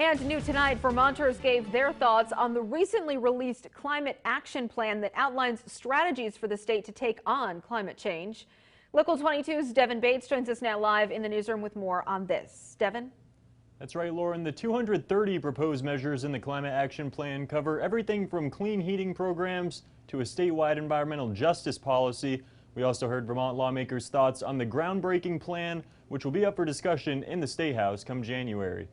And new tonight, Vermonters gave their thoughts on the recently released climate action plan that outlines strategies for the state to take on climate change. Local 22's Devin Bates joins us now live in the newsroom with more on this. Devin? That's right, Lauren. The 230 proposed measures in the climate action plan cover everything from clean heating programs to a statewide environmental justice policy. We also heard Vermont lawmakers' thoughts on the groundbreaking plan, which will be up for discussion in the State House come January.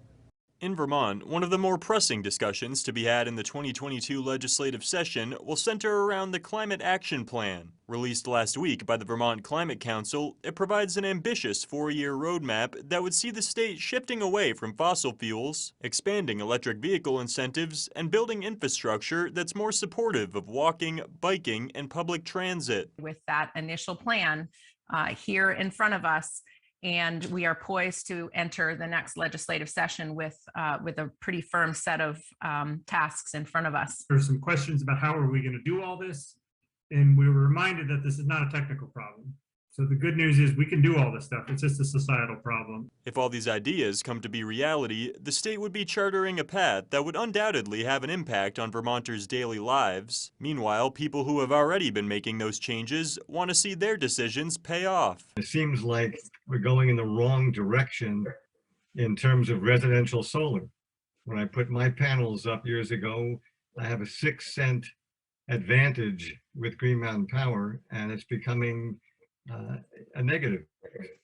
In Vermont, one of the more pressing discussions to be had in the 2022 legislative session will center around the Climate Action Plan. Released last week by the Vermont Climate Council, it provides an ambitious 4-year roadmap that would see the state shifting away from fossil fuels, expanding electric vehicle incentives, and building infrastructure that's more supportive of walking, biking, and public transit. With that initial plan here in front of us, and we are poised to enter the next legislative session with a pretty firm set of tasks in front of us. There's some questions about how are we going to do all this, and we were reminded that this is not a technical problem. So the good news is we can do all this stuff. It's just a societal problem. If all these ideas come to be reality, the state would be chartering a path that would undoubtedly have an impact on Vermonters' daily lives. Meanwhile, people who have already been making those changes want to see their decisions pay off. It seems like we're going in the wrong direction in terms of residential solar. When I put my panels up years ago, I have a 6-cent advantage with Green Mountain Power, and it's becoming a negative,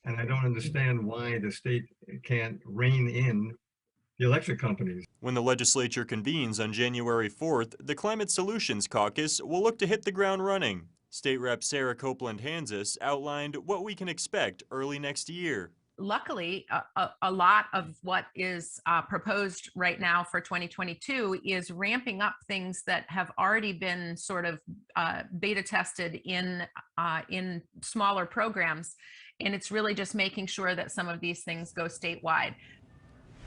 and I don't understand why the state can't rein in the electric companies. When the legislature convenes on January 4th, the Climate Solutions Caucus will look to hit the ground running. State Rep Sarah Copeland-Hansis outlined what we can expect early next year. Luckily, a lot of what is proposed right now for 2022 is ramping up things that have already been sort of beta tested in smaller programs, and it's really just making sure that some of these things go statewide.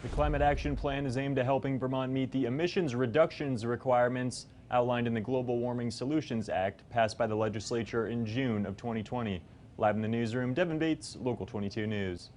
The Climate Action Plan is aimed at helping Vermont meet the emissions reductions requirements outlined in the Global Warming Solutions Act passed by the legislature in June of 2020. Live in the newsroom, Devin Bates, Local 22 News.